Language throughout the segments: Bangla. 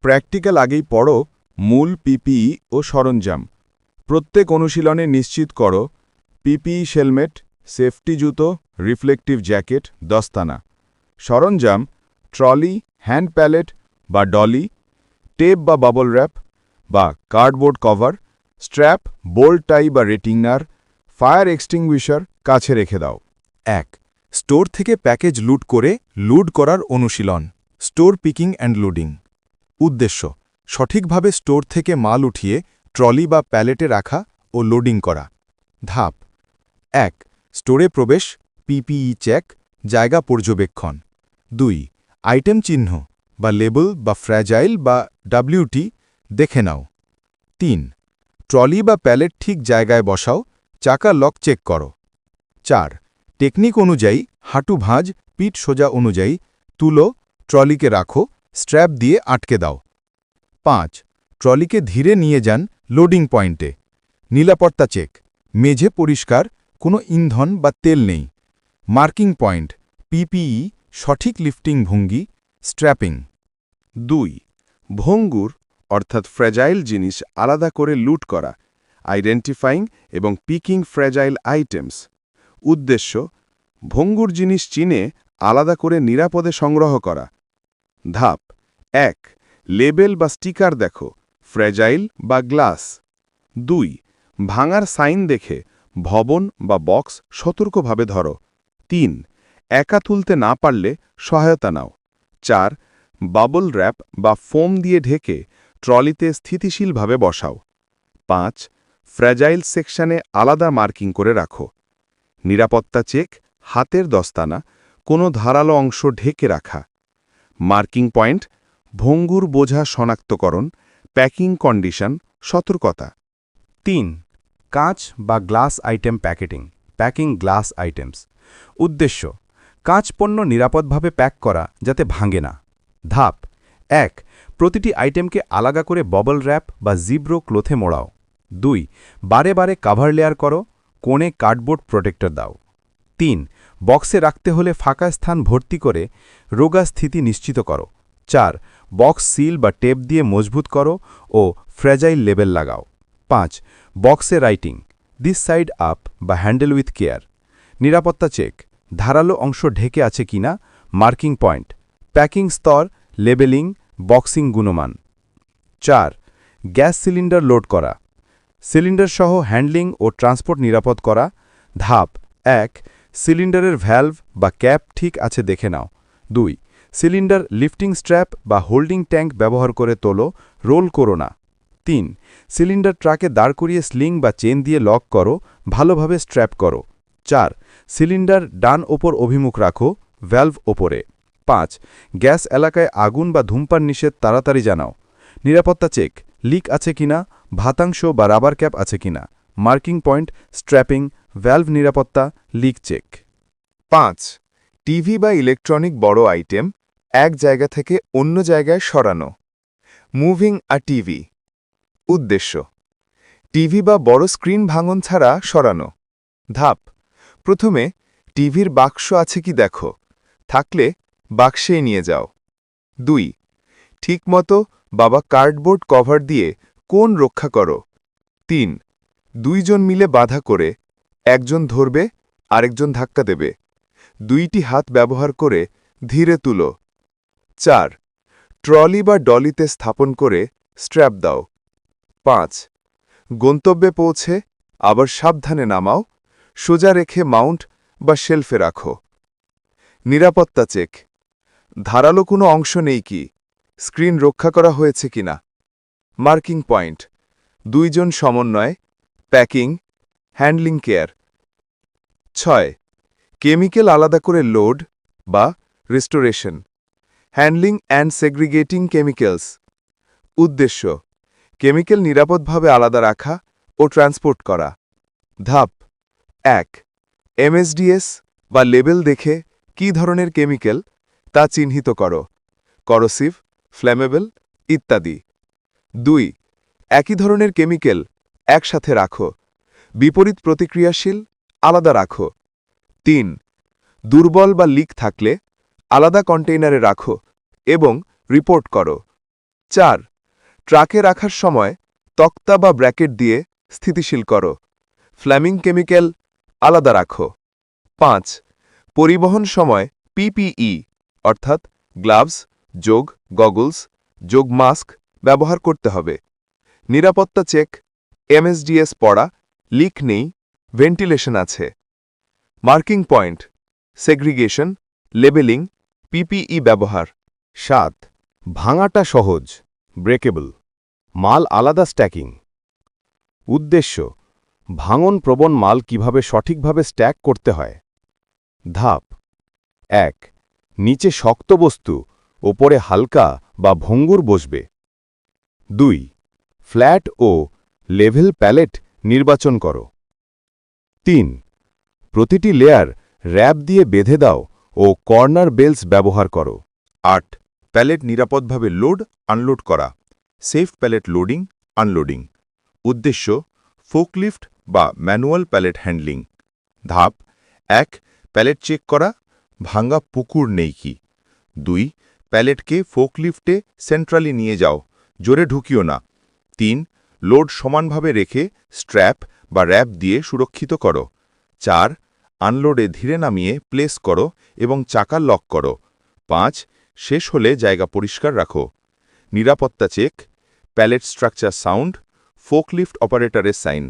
প্র্যাকটিক্যাল আগেই পড়ো মূল পিপিই ও সরঞ্জাম। প্রত্যেক অনুশীলনে নিশ্চিত করো পিপিই হেলমেট, সেফটি জুতো, রিফ্লেকটিভ জ্যাকেট, দস্তানা। সরঞ্জাম ট্রলি, হ্যান্ড প্যালেট বা ডলি, টেপ বা বাবল র্যাপ বা কার্ডবোর্ড কভার, স্ট্র্যাপ, বোল্ট টাই বা রেটিংনার, ফায়ার এক্সটিংগুইশার কাছে রেখে দাও। ১. স্টোর থেকে প্যাকেজ লুট করে লুড করার অনুশীলন। Store picking and loading. উদ্দেশ্য: সঠিকভাবে স্টোর থেকে মাল উঠিয়ে ট্রলি বা প্যালেটে রাখা ও লোডিং করা। ধাপ: ১. স্টোরে প্রবেশ, পিপিই চেক, জায়গা পর্যবেক্ষণ। ২. আইটেম চিহ্ন বা লেবেল বা ফ্র্যাজাইল বা ডাব্লিউটি দেখে নাও। ৩. ট্রলি বা প্যালেট ঠিক জায়গায় বসাও, চাকা লক চেক করো। ৪. টেকনিক অনুযায়ী হাঁটু ভাঁজ, পিঠ সোজা অনুযায়ী তুলো, ট্রলিকে রাখো, স্ট্র্যাপ দিয়ে আটকে দাও। ৫. ট্রলিকে ধীরে নিয়ে যান লোডিং পয়েন্টে। নিরাপত্তা চেক: মেঝে পরিষ্কার, কোনো ইন্ধন বা তেল নেই। মার্কিং পয়েন্ট: পিপিই, সঠিক লিফটিং ভঙ্গি, স্ট্র্যাপিং। ২. ভঙ্গুর অর্থাৎ ফ্র্যাজাইল জিনিস আলাদা করে লুট করা, আইডেন্টিফাইং এবং পিকিং ফ্র্যাজাইল আইটেমস। উদ্দেশ্য: ভঙ্গুর জিনিস চিনে আলাদা করে নিরাপদে সংগ্রহ করা। ধাপ: ১. লেবেল বা স্টিকার দেখো, ফ্র্যাজাইল বা গ্লাস। ২. ভাঙার সাইন দেখে ভবন বা বক্স সতর্কভাবে ধরো। ৩. একা তুলতে না পারলে সহায়তা নাও। ৪. বাবল র্যাপ বা ফোম দিয়ে ঢেকে ট্রলিতে স্থিতিশীলভাবে বসাও। ৫. ফ্র্যাজাইল সেকশনে আলাদা মার্কিং করে রাখো। নিরাপত্তা চেক: হাতের দস্তানা, কোনো ধারালো অংশ ঢেকে রাখা। মার্কিং পয়েন্ট: ভঙ্গুর বোঝা শনাক্তকরণ, প্যাকিং কন্ডিশন, সতর্কতা। ৩. কাঁচ বা glass item packeting, packing glass items. উদ্দেশ্য: কাঁচ পণ্য নিরাপদভাবে প্যাক করা যাতে ভাঙে না। ধাপ: ১. প্রতিটি আইটেমকে আলাদা করে ববল র্যাপ বা জিব্রো ক্লোথে মোড়াও। ২. বারে বারে কাভার লেয়ার করো, কোণে কার্ডবোর্ড প্রোটেক্টর দাও। ৩. বক্সে রাখতে হলে ফাঁকা স্থান ভর্তি করে রোগা স্থিতি নিশ্চিত করো। ৪. বক্স সিল বা টেপ দিয়ে মজবুত করো ও ফ্র্যাজাইল লেবেল লাগাও। ৫. বক্সে রাইটিং: দিস সাইড আপ বা হ্যান্ডেল উইথ কেয়ার। নিরাপত্তা চেক: ধারালো অংশ ঢেকে আছে কিনা, মার্কিং পয়েন্ট, প্যাকিং স্তর, লেবেলিং, বক্সিং গুণমান। ৪. গ্যাস সিলিন্ডার লোড করা, সিলিন্ডার সহ হ্যান্ডলিং ও ট্রান্সপোর্ট নিরাপদ করা। ধাপ: ১. সিলিন্ডারের ভ্যালভ বা ক্যাপ ঠিক আছে দেখে নাও। ২. সিলিন্ডার লিফটিং স্ট্র্যাপ বা হোল্ডিং ট্যাঙ্ক ব্যবহার করে তোলো, রোল করো না। ৩. সিলিন্ডার ট্রাকে দাঁড় করিয়ে স্লিং বা চেন দিয়ে লক করো, ভালোভাবে স্ট্র্যাপ করো। ৪. সিলিন্ডার ডান ওপর অভিমুখ রাখো, ভ্যালভ ওপরে। ৫. গ্যাস এলাকায় আগুন বা ধূমপান নিষেধ তাড়াতাড়ি জানাও। নিরাপত্তা চেক: লিক আছে কিনা, ভাতাংশ বা রাবার ক্যাপ আছে কিনা। মার্কিং পয়েন্ট, স্ট্র্যাপিং, ভ্যালভ নিরাপত্তা, লিক চেক। ৫. টিভি বা ইলেকট্রনিক বড় আইটেম এক জায়গা থেকে অন্য জায়গায় সরানো। মুভিং আ টিভি। উদ্দেশ্য: টিভি বা বড় স্ক্রিন ভাঙন ছাড়া সরানো। ধাপ: প্রথমে টিভির বাক্স আছে কি দেখো, থাকলে বাক্সেই নিয়ে যাও। ২. ঠিকমতো বাবা কার্ডবোর্ড কভার দিয়ে কোণ রক্ষা করো। ৩. ২ জন মিলে বাধা করে, একজন ধরবে, আরেকজন ধাক্কা দেবে। ২টি হাত ব্যবহার করে ধীরে তুলো। ৪. ট্রলি বা ডলিতে স্থাপন করে স্ট্র্যাপ দাও। ৫. গন্তব্যে পৌঁছে আবার সাবধানে নামাও, সোজা রেখে মাউন্ট বা শেলফে রাখো। নিরাপত্তা চেক: ধারালো কোনো অংশ নেই কি, স্ক্রিন রক্ষা করা হয়েছে কিনা। মার্কিং পয়েন্ট: ২ জন সমন্বয়, প্যাকিং, হ্যান্ডলিং কেয়ার। ৬. কেমিক্যাল আলাদা করে লোড বা রেস্টোরেশন, হ্যান্ডলিং অ্যান্ড সেগ্রিগেটিং কেমিক্যালস। উদ্দেশ্য: কেমিক্যাল নিরাপদভাবে আলাদা রাখা ও ট্রান্সপোর্ট করা। ধাপ: ১. এমএসডিএস বা লেবেল দেখে কী ধরনের কেমিক্যাল তা চিহ্নিত করো, করোসিভ, ফ্ল্যামেবল ইত্যাদি। ২. একই ধরনের কেমিক্যাল একসাথে রাখো, বিপরীত প্রতিক্রিয়াশীল আলাদা রাখো। ৩. দুর্বল বা লিক থাকলে আলাদা কন্টেইনারে রাখো এবং রিপোর্ট করো। 4. ট্রাকে রাখার সময় তক্তা বা ব্র্যাকেট দিয়ে স্থিতিশীল করো। ফ্ল্যামিং কেমিক্যাল আলাদা রাখো। 5. পরিবহন সময় পিপিই অর্থাৎ গ্লাভস যোগ গগলস যোগ মাস্ক ব্যবহার করতে হবে। নিরাপত্তা চেক এমএসডিএস পড়া, লিক নেই, ভেন্টিলেশন আছে। Marking point segregation, labelling, PPE ব্যবহার। 7. ভাঙাটা সহজ, ব্রেকেবল, মাল আলাদা স্ট্যাকিং। উদ্দেশ্য, ভাঙনপ্রবণ মাল কিভাবে সঠিকভাবে স্ট্যাক করতে হয়। ধাপ 1. নিচে শক্ত বস্তু, ওপরে হালকা বা ভঙ্গুর বসবে। 2. ফ্ল্যাট ও লেভেল প্যালেট নির্বাচন করো। 3. প্রতিটি লেয়ার র্যাপ দিয়ে বেঁধে দাও ও কর্নার বেলস ব্যবহার করো। 8. প্যালেট নিরাপদভাবে লোড আনলোড করা, সেফ প্যালেট লোডিং আনলোডিং। উদ্দেশ্য, ফোকলিফট বা ম্যানুয়াল প্যালেট হ্যান্ডলিং। ধাপ 1. প্যালেট চেক করা, ভাঙা পুকুর নেই কি। 2. প্যালেটকে ফোকলিফটে সেন্ট্রালি নিয়ে যাও, জোরে ঢুকিও না। 3. লোড সমানভাবে রেখে স্ট্র্যাপ বা র্যাপ দিয়ে সুরক্ষিত করো। 4. আনলোডে ধীরে নামিয়ে প্লেস করো এবং চাকা লক করো। 5. শেষ হলে জায়গা পরিষ্কার রাখো। নিরাপত্তা check pallet structure sound, forklift অপারেটরের sign.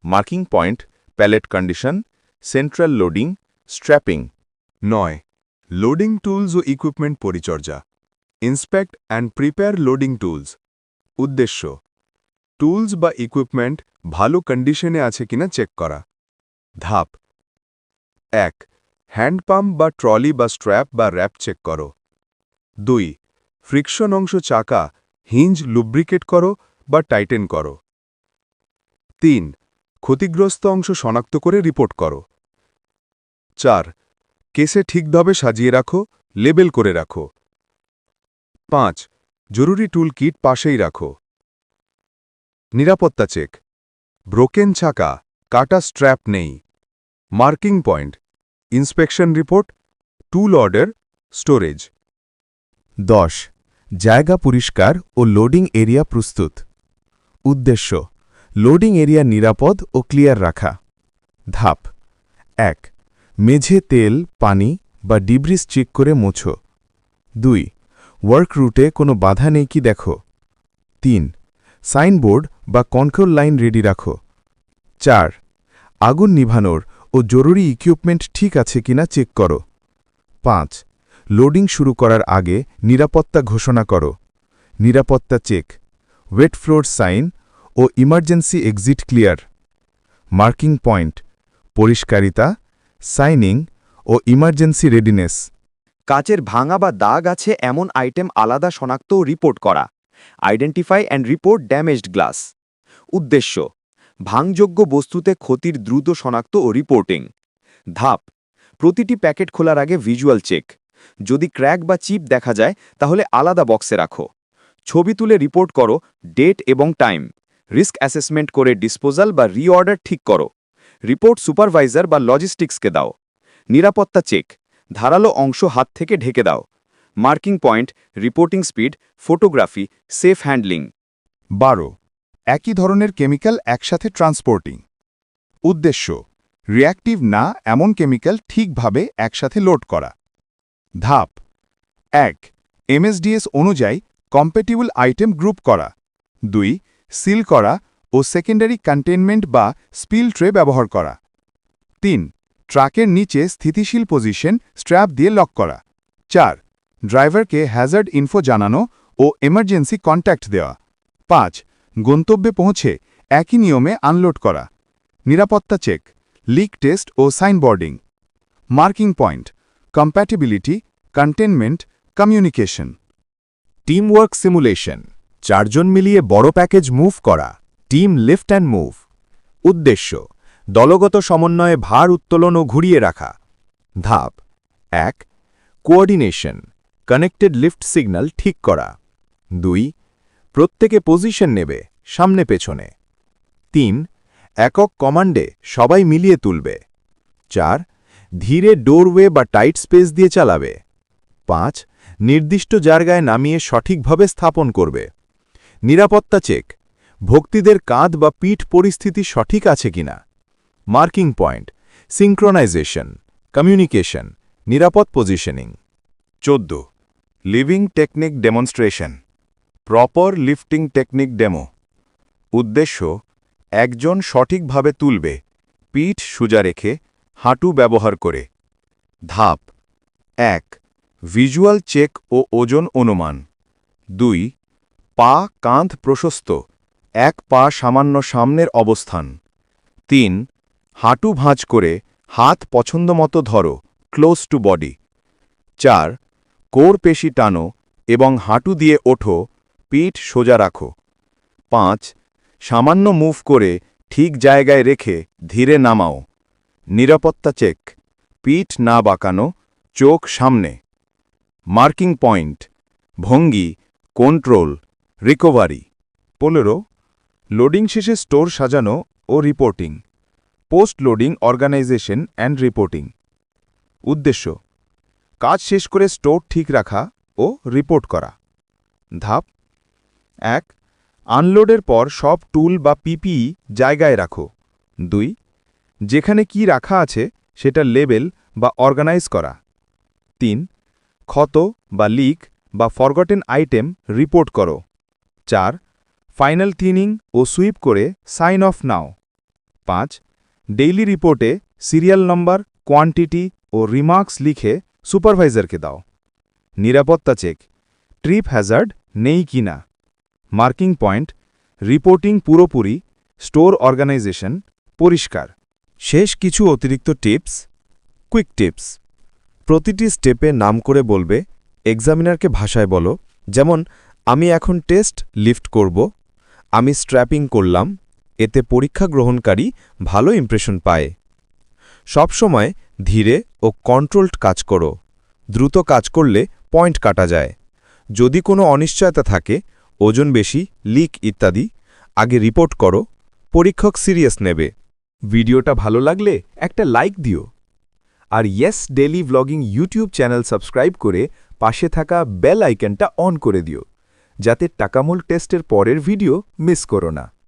Marking point pallet condition, central loading, strapping. 9. Loading tools ও ইকুইপমেন্ট পরিচর্যা inspect and prepare loading tools. উদ্দেশ্য, টুলস বা ইকুইপমেন্ট ভালো কন্ডিশনে আছে কিনা চেক করা। ধাপ 1. হ্যান্ড পাম্প বা ট্রলি বা স্ট্র্যাপ বা র্যাপ চেক করো। 2. ফ্রিকশন অংশ চাকা হিঞ্জ লুব্রিকেট করো বা টাইটেন করো। 3. ক্ষতিগ্রস্ত অংশ শনাক্ত করে রিপোর্ট করো। 4. কেসে ঠিকভাবে সাজিয়ে রাখো, লেবেল করে রাখো। 5. জরুরি টুল কিট পাশেই রাখো। নিরাপত্তা চেক ব্রোকেন চাকা, কাটা স্ট্র্যাপ নেই। মার্কিং পয়েন্ট ইন্সপেকশন রিপোর্ট, টুল অর্ডার, স্টোরেজ। 10. জায়গা পরিষ্কার ও লোডিং এরিয়া প্রস্তুত। উদ্দেশ্য, লোডিং এরিয়া নিরাপদ ও ক্লিয়ার রাখা। ধাপ 1. মেঝে তেল, পানি বা ডিব্রিস চেক করে মোছো। 2. ওয়ার্ক রুটে কোনো বাধা নেই কি দেখো। 3. সাইনবোর্ড বা কন্ট্রোল লাইন রেডি রাখো। 4. আগুন নিভানোর ও জরুরি ইকুইপমেন্ট ঠিক আছে কিনা চেক করো। 5. লোডিং শুরু করার আগে নিরাপত্তা ঘোষণা করো। নিরাপত্তা চেক ওয়েট ফ্লোর সাইন ও emergency exit clear. Marking point পরিষ্কারিতা, সাইনিং ও ইমার্জেন্সি রেডিনেস। কাচের ভাঙা বা দাগ আছে এমন আইটেম আলাদা শনাক্ত ও রিপোর্ট করা। Identify and report damaged glass. উদ্দেশ্য, ভাঙযোগ্য বস্তুতে ক্ষতির দ্রুত শনাক্ত ও রিপোর্টিং। ধাপ প্রতিটি প্যাকেট খোলার আগে ভিজুয়াল চেক। যদি ক্র্যাক বা চিপ দেখা যায় তাহলে আলাদা বক্সে রাখো। ছবি তুলে রিপোর্ট করো, ডেট এবং টাইম। রিস্ক অ্যাসেসমেন্ট করে ডিসপোজাল বা রিঅর্ডার ঠিক করো। রিপোর্ট সুপারভাইজার বা লজিস্টিক্সকে দাও। নিরাপত্তা চেক ধারালো অংশ হাত থেকে ঢেকে দাও। Marking point reporting speed, photography, safe handling. 12. একই ধরনের কেমিক্যাল একসাথে ট্রান্সপোর্টিং। উদ্দেশ্য, রিঅ্যাক্টিভ না এমন কেমিক্যাল ঠিকভাবে একসাথে লোড করা। ধাপ 1. এমএসডিএস অনুযায়ী কম্প্যাটিবল আইটেম গ্রুপ করা। 2. সিল করা ও সেকেন্ডারি কন্টেইনমেন্ট বা স্পিল ট্রে ব্যবহার করা। 3. ট্রাকের নিচে স্থিতিশীল পজিশন স্ট্র্যাপ দিয়ে লক করা। 4. ড্রাইভারকে হ্যাজার্ড ইনফো জানানো ও এমার্জেন্সি কন্ট্যাক্ট দেওয়া। 5. গন্তব্যে পৌঁছে একই নিয়মে আনলোড করা। নিরাপত্তা চেক লিক টেস্ট ও signboarding. Marking point compatibility, containment, communication. Teamwork simulation 4 জন মিলিয়ে বড় প্যাকেজ মুভ করা, টিম লিফট অ্যান্ড মুভ। উদ্দেশ্য, দলগত সমন্বয়ে ভার উত্তোলন ও ঘুরিয়ে রাখা। ধাপ 1. কোঅর্ডিনেশন কানেক্টেড লিফট সিগন্যাল ঠিক করা। 2. প্রত্যেকে পজিশন নেবে, সামনে পেছনে। 3. একক কমান্ডে সবাই মিলিয়ে তুলবে। 4. ধীরে ডোরওয়ে বা টাইট স্পেস দিয়ে চালাবে। 5. নির্দিষ্ট জায়গায় নামিয়ে সঠিকভাবে স্থাপন করবে। নিরাপত্তা চেক ভক্তিদের কাঁধ বা পিঠ পরিস্থিতি সঠিক আছে কিনা মার্কিং পয়েন্ট সিঙ্ক্রোনাইজেশন কমিউনিকেশন নিরাপদ positioning 14 living technique demonstration proper lifting technique demo উদ্দেশ্য একজন সঠিকভাবে তুলবে পিঠ সোজা রেখে হাঁটু ব্যবহার করে ধাপ 1 ভিজুয়াল চেক ও ওজন অনুমান 2 পা কাঁধ প্রশস্ত এক পা সামান্য সামনের অবস্থান 3 হাঁটু ভাঁজ করে হাত পছন্দমতো ধরো ক্লোজ টু বডি 4 কোর পেশি টানো এবং হাঁটু দিয়ে ওঠো পিঠ সোজা রাখো 5 সামান্য মুভ করে ঠিক জায়গায় রেখে ধীরে নামাও নিরাপত্তা চেক পিঠ না বাঁকানো চোখ সামনে মার্কিং পয়েন্ট ভঙ্গি কন্ট্রোল রিকভারি 15 লোডিং শেষে স্টোর সাজানো ও reporting post loading organisation and reporting উদ্দেশ্য কাজ শেষ করে স্টোর ঠিক রাখা ও রিপোর্ট করা ধাপ 1 আনলোডের পর সব টুল বা পিপিই জায়গায় রাখো 2 যেখানে কি রাখা আছে সেটা লেবেল বা অর্গানাইজ করা 3 ক্ষত বা লিক বা ফরগটেন আইটেম রিপোর্ট করো 4 ফাইনাল ক্লিনিং ও সুইপ করে সাইন অফ নাও 5 ডেইলি রিপোর্টে সিরিয়াল নম্বর কোয়ান্টিটি ও রিমার্কস লিখে সুপারভাইজারকে দাও নিরাপত্তা চেক ট্রিপ হ্যাজার্ড নেই কিনা মার্কিং পয়েন্ট রিপোর্টিং পুরোপুরি স্টোর অর্গানাইজেশন পরিষ্কার শেষ কিছু অতিরিক্ত টিপস কুইক টিপস প্রতিটি স্টেপে নাম করে বলবে এক্সামিনারকে ভাষায় বলো যেমন আমি এখন টেস্ট লিফট করব আমি স্ট্র্যাপিং করলাম এতে পরীক্ষা গ্রহণকারী ভালো ইমপ্রেশন পায় সবসময় ধীরে ও কন্ট্রোলড কাজ করো দ্রুত কাজ করলে পয়েন্ট কাটা যায় যদি কোনো অনিশ্চয়তা থাকে ওজন বেশি লিক ইত্যাদি আগে রিপোর্ট করো পরীক্ষক সিরিয়াস নেবে ভিডিওটা ভালো লাগলে একটা লাইক দিও আর yes daily vlogging YouTube channel subscribe করে পাশে থাকা বেল আইকনটা অন করে দিও যাতে টাকামূল টেস্টের পরের ভিডিও মিস করো না